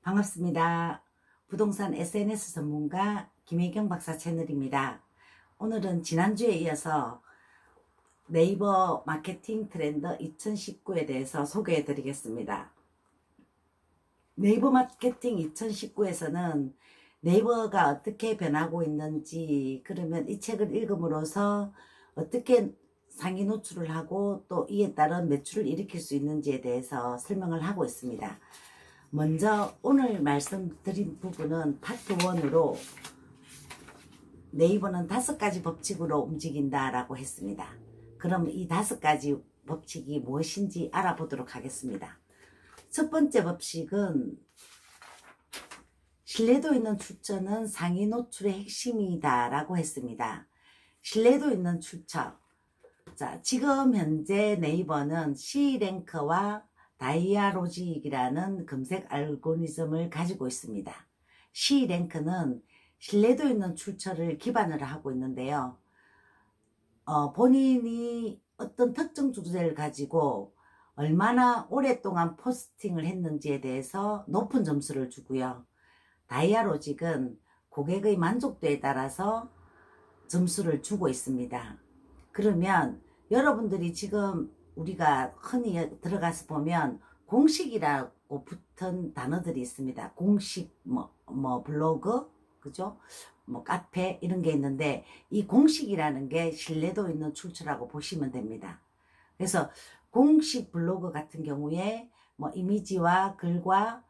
반갑습니다. 부동산 SNS 전문가 김혜경 박사 채널입니다. 오늘은 지난주에 이어서 네이버 마케팅 트렌드 2019에 대해서 소개해 드리겠습니다. 네이버 마케팅 2019에서는 네이버가 어떻게 변하고 있는지, 그러면 이 책을 읽음으로써 어떻게 상위 노출을 하고 또 이에 따른 매출을 일으킬 수 있는지에 대해서 설명을 하고 있습니다. 먼저 오늘 말씀드린 부분은 파트 1으로 네이버는 5가지 법칙으로 움직인다라고 했습니다. 그럼 이 5가지 법칙이 무엇인지 알아보도록 하겠습니다. 첫 번째 법칙은 신뢰도 있는 출처는 상위 노출의 핵심이다 라고 했습니다. 신뢰도 있는 출처. 자, 지금 현재 네이버는 C랭크와 다이아로직이라는 검색 알고리즘을 가지고 있습니다. C랭크는 신뢰도 있는 출처를 기반으로 하고 있는데요. 본인이 어떤 특정 주제를 가지고 얼마나 오랫동안 포스팅을 했는지에 대해서 높은 점수를 주고요. 다이아로직은 고객의 만족도에 따라서 점수를 주고 있습니다. 그러면 여러분들이 지금 우리가 흔히 들어가서 보면 공식이라고 붙은 단어들이 있습니다. 공식 블로그, 그죠? 카페 이런 게 있는데 이 공식이라는 게 신뢰도 있는 출처라고 보시면 됩니다. 그래서 공식 블로그 같은 경우에 이미지와 글과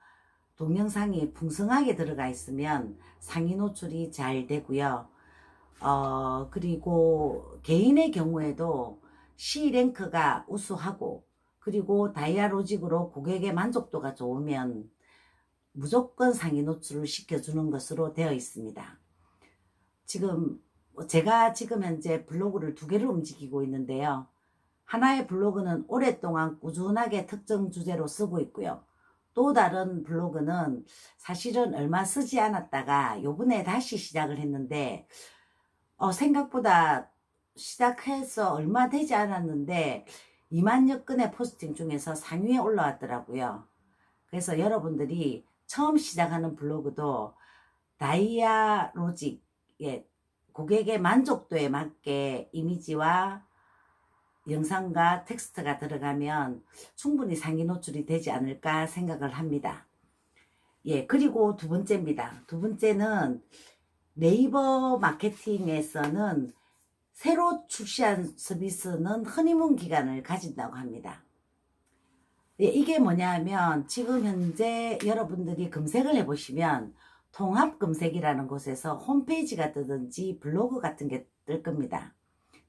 동영상이 풍성하게 들어가 있으면 상위 노출이 잘 되고요. 그리고 개인의 경우에도 C랭크가 우수하고 그리고 다이아로직으로 고객의 만족도가 좋으면 무조건 상위 노출을 시켜주는 것으로 되어 있습니다. 제가 지금 현재 블로그를 2개를 움직이고 있는데요. 하나의 블로그는 오랫동안 꾸준하게 특정 주제로 쓰고 있고요. 또 다른 블로그는 사실은 얼마 쓰지 않았다가 요번에 다시 시작을 했는데 생각보다 시작해서 얼마 되지 않았는데 2만여 건의 포스팅 중에서 상위에 올라왔더라고요. 그래서 여러분들이 처음 시작하는 블로그도 다이아로직, 고객의 만족도에 맞게 이미지와 영상과 텍스트가 들어가면 충분히 상위 노출이 되지 않을까 생각을 합니다. 그리고 두 번째입니다. 두 번째는 네이버 마케팅에서는 새로 출시한 서비스는 허니문 기간을 가진다고 합니다. 이게 뭐냐 하면 지금 현재 여러분들이 검색을 해보시면 통합검색이라는 곳에서 홈페이지가 뜨든지 블로그 같은 게 뜰 겁니다.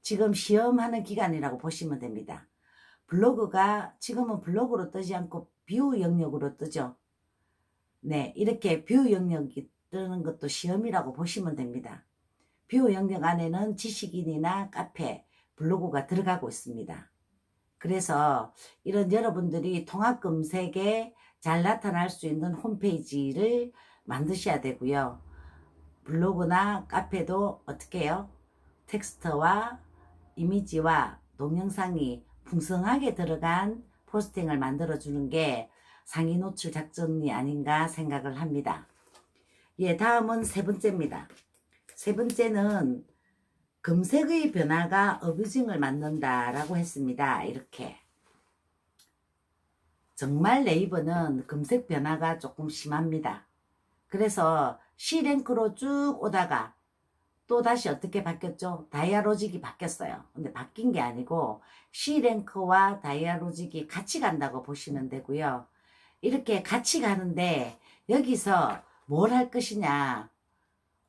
지금 시험하는 기간이라고 보시면 됩니다. 블로그가 지금은 블로그로 뜨지 않고 뷰 영역으로 뜨죠. 네, 이렇게 뷰 영역이 뜨는 것도 시험이라고 보시면 됩니다. 뷰 영역 안에는 지식인이나 카페, 블로그가 들어가고 있습니다. 그래서 이런 여러분들이 통합 검색에 잘 나타날 수 있는 홈페이지를 만드셔야 되고요. 블로그나 카페도 어떻게 해요? 텍스트와 이미지와 동영상이 풍성하게 들어간 포스팅을 만들어 주는 게 상위 노출 작전이 아닌가 생각을 합니다. 다음은 세 번째입니다. 세 번째는 검색의 변화가 어뷰징을 만든다라고 했습니다. 이렇게. 정말 네이버는 검색 변화가 조금 심합니다. 그래서 C랭크로 쭉 오다가 또 다시 어떻게 바뀌었죠? 다이아로직이 바뀌었어요. 근데 바뀐 게 아니고 C랭크와 다이아로직이 같이 간다고 보시면 되고요. 이렇게 같이 가는데 여기서 뭘 할 것이냐,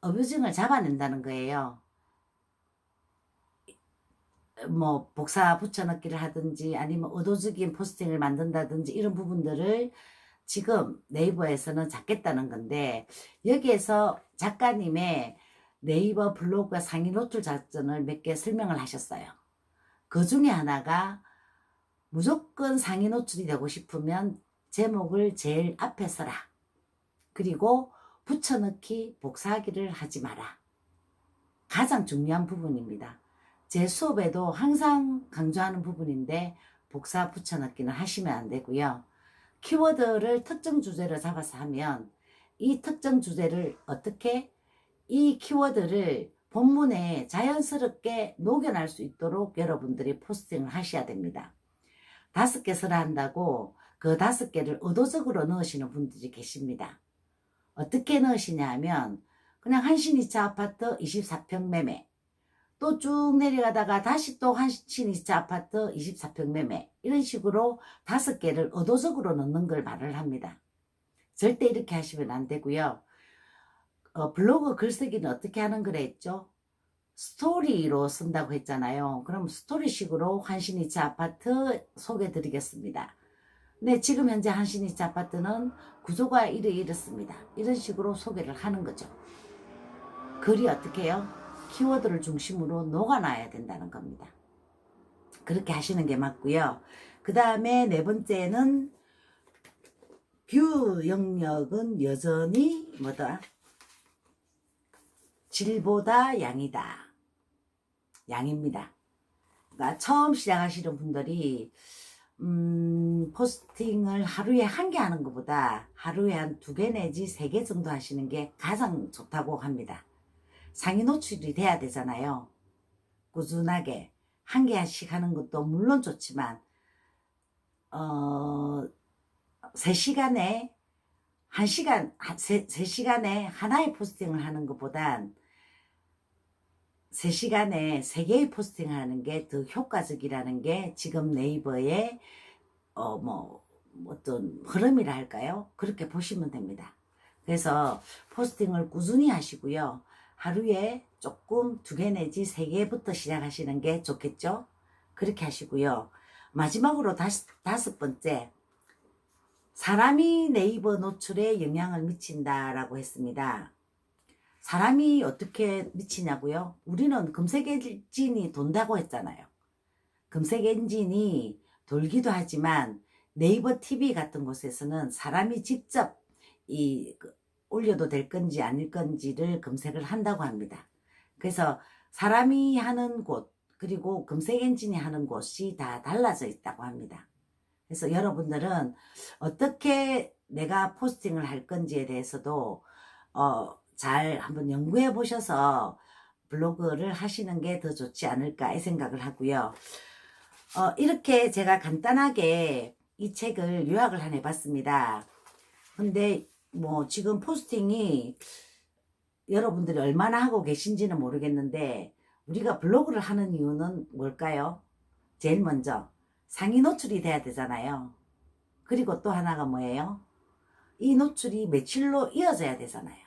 어뷰징을 잡아낸다는 거예요. 복사 붙여넣기를 하든지 아니면 의도적인 포스팅을 만든다든지 이런 부분들을 지금 네이버에서는 잡겠다는 건데, 여기에서 작가님의 네이버 블로그와 상위 노출 작전을 몇 개 설명을 하셨어요. 그 중에 하나가 무조건 상위 노출이 되고 싶으면 제목을 제일 앞에 써라. 그리고 붙여넣기, 복사하기를 하지 마라. 가장 중요한 부분입니다. 제 수업에도 항상 강조하는 부분인데 복사 붙여넣기는 하시면 안 되고요. 키워드를 특정 주제를 잡아서 하면 이 특정 주제를 어떻게 이 키워드를 본문에 자연스럽게 녹여낼 수 있도록 여러분들이 포스팅을 하셔야 됩니다. 5개 써라 한다고 그 5개를 의도적으로 넣으시는 분들이 계십니다. 어떻게 넣으시냐 하면 그냥 한신 2차 아파트 24평 매매, 또 쭉 내려가다가 다시 또 한신 2차 아파트 24평 매매, 이런 식으로 5개를 의도적으로 넣는 걸 말을 합니다. 절대 이렇게 하시면 안 되고요. 블로그 글쓰기는 어떻게 하는 거라 했죠? 스토리로 쓴다고 했잖아요. 그럼 스토리식으로 한신 2차 아파트 소개 드리겠습니다. 네, 지금 현재 한신 2차 아파트는 구조가 이렇습니다. 이런 식으로 소개를 하는 거죠. 글이 어떻게 해요? 키워드를 중심으로 녹아놔야 된다는 겁니다. 그렇게 하시는 게 맞고요. 그 다음에 네 번째는 뷰 영역은 여전히 뭐다? 질보다 양이다. 양입니다. 그러니까 처음 시작하시는 분들이 포스팅을 하루에 1개 하는 것보다 하루에 한 2개 내지 3개 정도 하시는 게 가장 좋다고 합니다. 상위 노출이 돼야 되잖아요. 꾸준하게 1개씩 하는 것도 물론 좋지만 3시간에 3시간에 하나의 포스팅을 하는 것보단 3시간에 3개의 포스팅을 하는 게 더 효과적이라는 게 지금 네이버의 어떤 흐름이라 할까요? 그렇게 보시면 됩니다. 그래서 포스팅을 꾸준히 하시고요. 하루에 조금 2개 내지 3개부터 시작하시는 게 좋겠죠? 그렇게 하시고요. 마지막으로 5번째, 사람이 네이버 노출에 영향을 미친다라고 했습니다. 사람이 어떻게 미치냐고요? 우리는 검색 엔진이 돈다고 했잖아요. 검색 엔진이 돌기도 하지만 네이버 TV 같은 곳에서는 사람이 직접 올려도 될 건지 아닐 건지를 검색을 한다고 합니다. 그래서 사람이 하는 곳 그리고 검색 엔진이 하는 곳이 다 달라져 있다고 합니다. 그래서 여러분들은 어떻게 내가 포스팅을 할 건지에 대해서도 잘 한번 연구해 보셔서 블로그를 하시는 게 더 좋지 않을까 이 생각을 하고요. 이렇게 제가 간단하게 이 책을 요약을 한 해봤습니다. 근데 뭐 지금 포스팅이 여러분들이 얼마나 하고 계신지는 모르겠는데 우리가 블로그를 하는 이유는 뭘까요? 제일 먼저 상위 노출이 돼야 되잖아요. 그리고 또 하나가 뭐예요? 이 노출이 매출로 이어져야 되잖아요.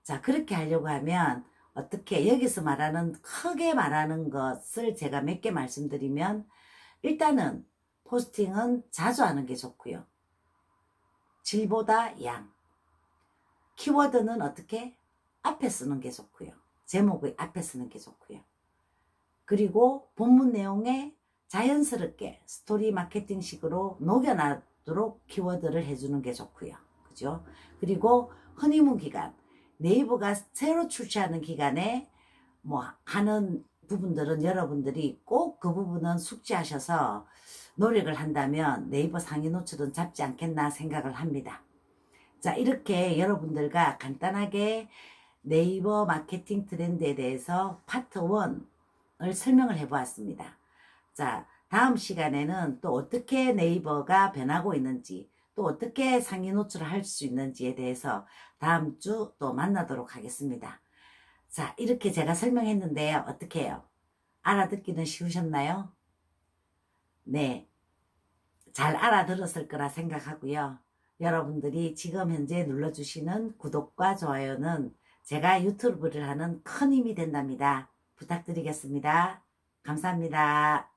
자, 그렇게 하려고 하면 어떻게 여기서 말하는 크게 말하는 것을 제가 몇 개 말씀드리면 일단은 포스팅은 자주 하는 게 좋고요. 질보다 양. 키워드는 어떻게? 앞에 쓰는 게 좋고요. 제목의 앞에 쓰는 게 좋고요. 그리고 본문 내용에 자연스럽게 스토리 마케팅식으로 녹여놔도록 키워드를 해주는 게 좋고요. 그죠? 그리고 허니문 기간. 네이버가 새로 출시하는 기간에 뭐 하는 부분들은 여러분들이 꼭 그 부분은 숙지하셔서 노력을 한다면 네이버 상위 노출은 잡지 않겠나 생각을 합니다. 자, 이렇게 여러분들과 간단하게 네이버 마케팅 트렌드에 대해서 파트 1을 설명을 해 보았습니다. 자, 다음 시간에는 또 어떻게 네이버가 변하고 있는지 또 어떻게 상위 노출을 할 수 있는지에 대해서 다음 주 또 만나도록 하겠습니다. 자, 이렇게 제가 설명했는데요. 어떻게 해요? 알아듣기는 쉬우셨나요? 네, 잘 알아들었을 거라 생각하고요. 여러분들이 지금 현재 눌러주시는 구독과 좋아요는 제가 유튜브를 하는 큰 힘이 된답니다. 부탁드리겠습니다. 감사합니다.